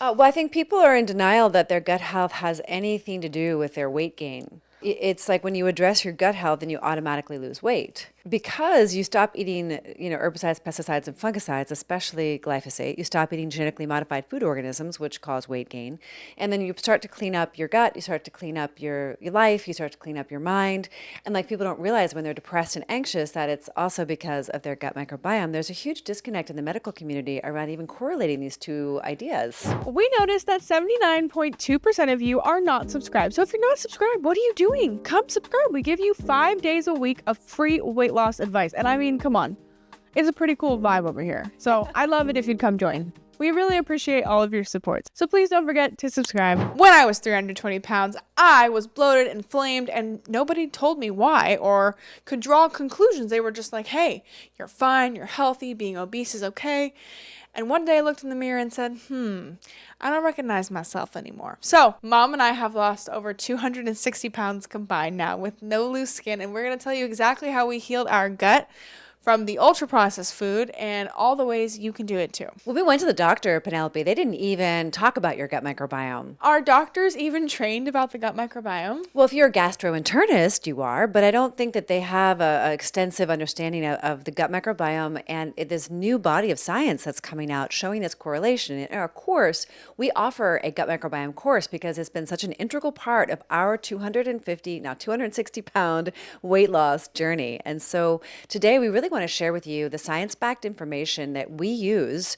Well, I think people are in denial that their gut health has anything to do with their weight gain. It's like when you address your gut health, then you automatically lose weight because you stop eating, herbicides, pesticides, and fungicides, especially glyphosate. You stop eating genetically modified food organisms, which cause weight gain, and then you start to clean up your gut. You start to clean up your life. You start to clean up your mind. And like people don't realize when they're depressed and anxious that it's also because of their gut microbiome. There's a huge disconnect in the medical community around even correlating these two ideas. We noticed that 79.2% of you are not subscribed. So if you're not subscribed, what are you doing? Come subscribe. We give you 5 days a week of free weight loss advice. And I mean, come on. It's a pretty cool vibe over here. So I'd love it if you'd come join. We really appreciate all of your support. So please don't forget to subscribe. When I was 320 pounds, I was bloated, inflamed, and nobody told me why or could draw conclusions. They were just like, hey, you're fine, you're healthy, being obese is okay. And one day I looked in the mirror and said, I don't recognize myself anymore. So Mom and I have lost over 260 pounds combined now with no loose skin. And we're going to tell you exactly how we healed our gut from the ultra processed food and all the ways you can do it too. When we went to the doctor, Penelope, they didn't even talk about your gut microbiome. Are doctors even trained about the gut microbiome? Well, if you're a gastrointernist, you are, but I don't think that they have a extensive understanding of the gut microbiome and this new body of science that's coming out showing this correlation. In our course, we offer a gut microbiome course because it's been such an integral part of our 250, now 260 pound weight loss journey. And so today we really want to share with you the science-backed information that we use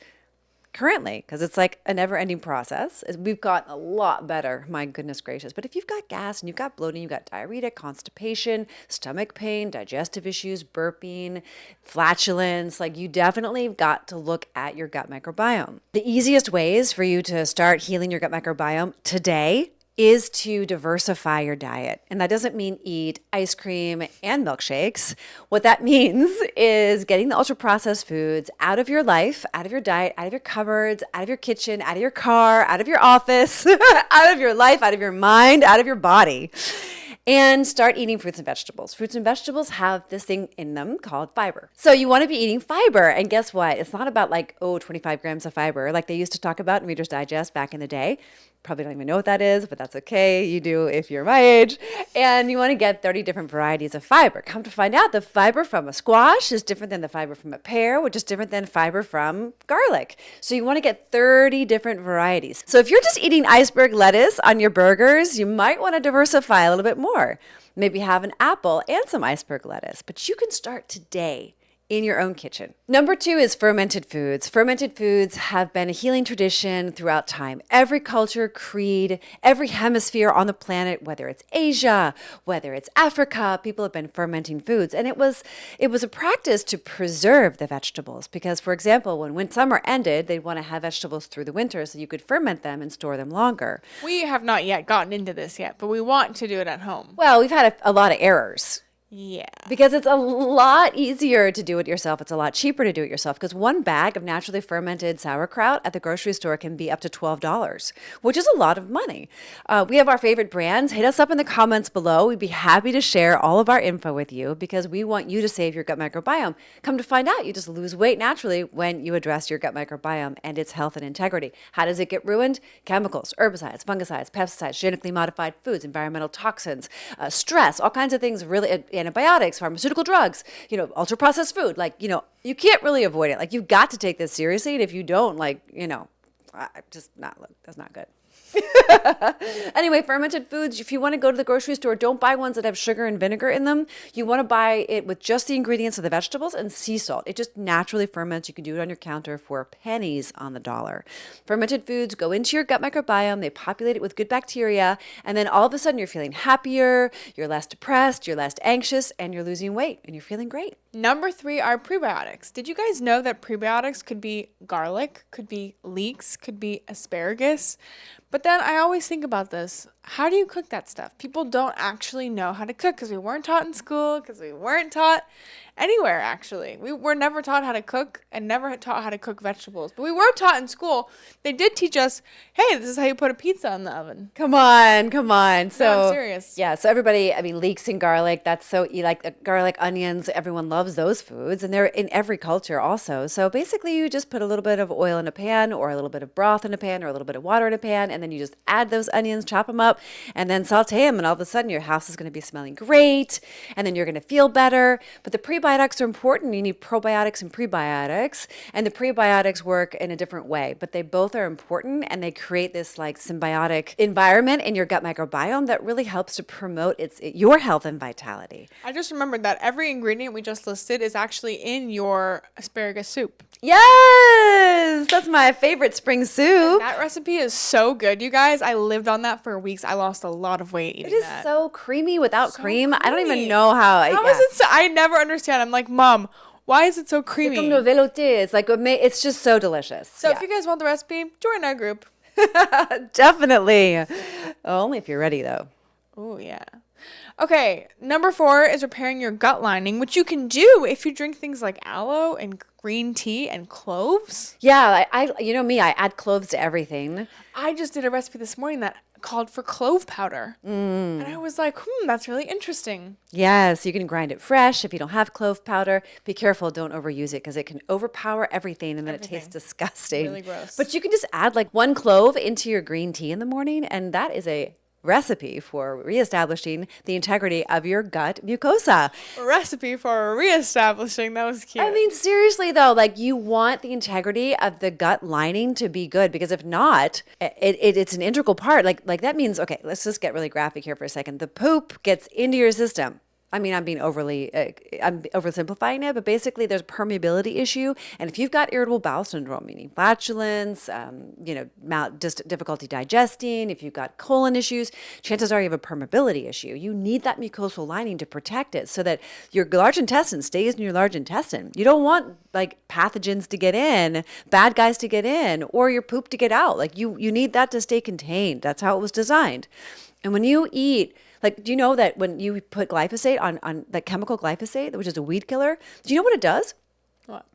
currently, because it's like a never-ending process. We've gotten a lot better, my goodness gracious. But if you've got gas and you've got bloating, you've got diarrhea, constipation, stomach pain, digestive issues, burping, flatulence, like you definitely got to look at your gut microbiome. The easiest ways for you to start healing your gut microbiome today is to diversify your diet. And that doesn't mean eat ice cream and milkshakes. What that means is getting the ultra processed foods out of your life, out of your diet, out of your cupboards, out of your kitchen, out of your car, out of your office, out of your life, out of your mind, out of your body. And start eating fruits and vegetables. Fruits and vegetables have this thing in them called fiber. So you want to be eating fiber. And guess what? It's not about 25 grams of fiber like they used to talk about in Reader's Digest back in the day. Probably don't even know what that is, but that's okay. You do if you're my age. And you want to get 30 different varieties of fiber. Come to find out, the fiber from a squash is different than the fiber from a pear, which is different than fiber from garlic. So you want to get 30 different varieties. So if you're just eating iceberg lettuce on your burgers, you might want to diversify a little bit more. Maybe have an apple and some iceberg lettuce, but you can start today in your own kitchen. Number 2 is fermented foods. Fermented foods have been a healing tradition throughout time. Every culture, creed, every hemisphere on the planet, whether it's Asia, whether it's Africa, people have been fermenting foods. And it was a practice to preserve the vegetables because, for example, when summer ended, they'd want to have vegetables through the winter so you could ferment them and store them longer. We have not yet gotten into this yet, but we want to do it at home. Well, we've had a lot of errors. Yeah. Because it's a lot easier to do it yourself. It's a lot cheaper to do it yourself because one bag of naturally fermented sauerkraut at the grocery store can be up to $12, which is a lot of money. We have our favorite brands. Hit us up in the comments below. We'd be happy to share all of our info with you because we want you to save your gut microbiome. Come to find out, you just lose weight naturally when you address your gut microbiome and its health and integrity. How does it get ruined? Chemicals, herbicides, fungicides, pesticides, genetically modified foods, environmental toxins, stress, all kinds of things really antibiotics, pharmaceutical drugs, ultra processed food. You can't really avoid it. You've got to take this seriously. And if you don't, that's not good. Anyway, fermented foods, if you want to go to the grocery store, don't buy ones that have sugar and vinegar in them. You want to buy it with just the ingredients of the vegetables and sea salt. It just naturally ferments. You can do it on your counter for pennies on the dollar. Fermented foods go into your gut microbiome. They populate it with good bacteria. And then all of a sudden you're feeling happier, you're less depressed, you're less anxious, and you're losing weight and you're feeling great. Number 3 are prebiotics. Did you guys know that prebiotics could be garlic, could be leeks, could be asparagus? But then I always think about this. how do you cook that stuff? People don't actually know how to cook because we weren't taught in school, because we weren't taught anywhere, actually. We were never taught how to cook and never taught how to cook vegetables. But we were taught in school. They did teach us, hey, this is how you put a pizza in the oven. Come on, come on. So I'm serious. Yeah, so everybody, I mean, leeks and garlic, that's so, you like garlic, onions, everyone loves those foods, and they're in every culture also. So basically you just put a little bit of oil in a pan, or a little bit of broth in a pan, or a little bit of water in a pan, and then you just add those onions, chop them up, and then saute them, and all of a sudden your house is going to be smelling great, and then you're going to feel better. But the prebiotics are important. You need probiotics and prebiotics, and the prebiotics work in a different way, but they both are important, and they create this like symbiotic environment in your gut microbiome that really helps to promote your health and vitality. I just remembered that every ingredient we just listed is actually in your asparagus soup. Yes, that's my favorite spring soup. That recipe is so good, you guys. I lived on that for weeks. I lost a lot of weight eating It is that. so creamy without cream. I don't even creamy. know how. How is it so? I never understand. I'm like, Mom, why is it so creamy? Comme le velouté. It's like it's just so delicious. So if you guys want the recipe, join our group. Definitely. Only if you're ready though. Oh, yeah. Okay, number 4 is repairing your gut lining, which you can do if you drink things like aloe and green tea and cloves. Yeah, I you know me, I add cloves to everything. I just did a recipe this morning that called for clove powder. And I was like, that's really interesting. Yes, you can grind it fresh. If you don't have clove powder, be careful, don't overuse it because it can overpower everything and then it tastes disgusting. Really gross. But you can just add like 1 clove into your green tea in the morning, and that is a recipe for reestablishing the integrity of your gut mucosa. A recipe for reestablishing. That was cute. I mean, seriously though, like you want the integrity of the gut lining to be good, because if not, it's an integral part. Like that means, okay, let's just get really graphic here for a second. The poop gets into your system. I mean, I'm oversimplifying it, but basically there's a permeability issue. And if you've got irritable bowel syndrome, meaning flatulence, just difficulty digesting, if you've got colon issues, chances are you have a permeability issue. You need that mucosal lining to protect it so that your large intestine stays in your large intestine. You don't want like pathogens to get in, bad guys to get in, or your poop to get out. Like you need that to stay contained. That's how it was designed. And when you eat, like, do you know that when you put glyphosate on the chemical glyphosate, which is a weed killer, do you know what it does? What?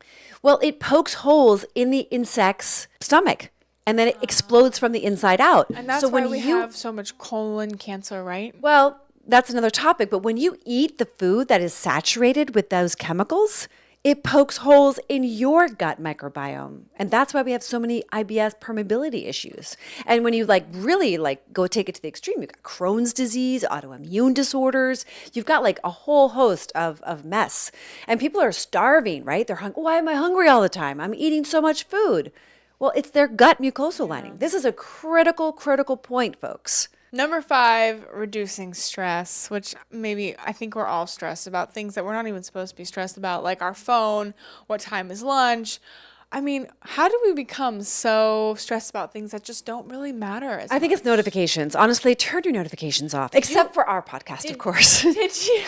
Well, it pokes holes in the insect's stomach, and then it explodes from the inside out. And that's why we have so much colon cancer, right? Well, that's another topic, but when you eat the food that is saturated with those chemicals, it pokes holes in your gut microbiome. And that's why we have so many IBS permeability issues. And when you really go take it to the extreme, you've got Crohn's disease, autoimmune disorders, you've got like a whole host of mess. And people are starving, right? They're hungry. Why am I hungry all the time? I'm eating so much food. Well, it's their gut mucosal lining. This is a critical point, folks. Number 5, reducing stress, which I think we're all stressed about things that we're not even supposed to be stressed about, like our phone, what time is lunch. I mean, how do we become so stressed about things that just don't really matter? I think it's notifications. Honestly, turn your notifications off, except for our podcast, of course. Did you?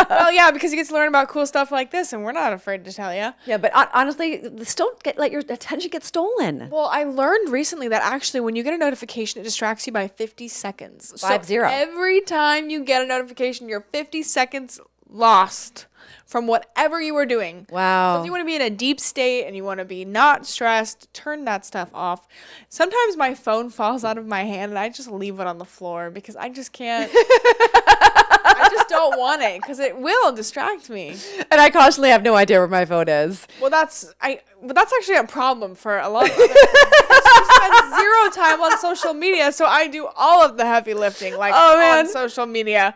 Well, yeah, because you get to learn about cool stuff like this, and we're not afraid to tell you. Yeah, but honestly, just don't let your attention get stolen. Well, I learned recently that actually when you get a notification, it distracts you by 50 seconds. 50. So every time you get a notification, you're 50 seconds lost from whatever you were doing. Wow. So if you want to be in a deep state and you want to be not stressed, turn that stuff off. Sometimes my phone falls out of my hand and I just leave it on the floor because I just can't. I just don't want it because it will distract me. And I constantly have no idea where my phone is. Well, that's actually a problem for a lot of other people. I spend 0 time on social media, so I do all of the heavy lifting, on social media.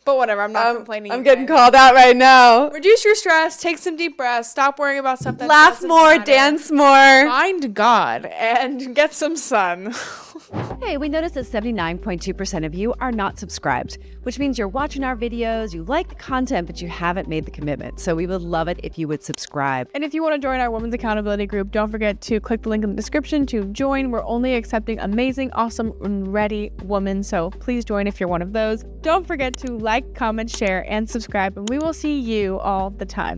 But whatever, I'm not complaining. I'm getting called out right now. Reduce your stress, take some deep breaths, stop worrying about stuff that Laugh doesn't more, matter. dance more. Find God and get some sun. Hey, we noticed that 79.2% of you are not subscribed, which means you're watching our videos, you like the content, but you haven't made the commitment. So we would love it if you would subscribe. And if you want to join our Women's Accountability Group, don't forget to click the link in the description to join. We're only accepting amazing, awesome, and ready women. So please join if you're one of those. Don't forget to like, comment, share, and subscribe, and we will see you all the time.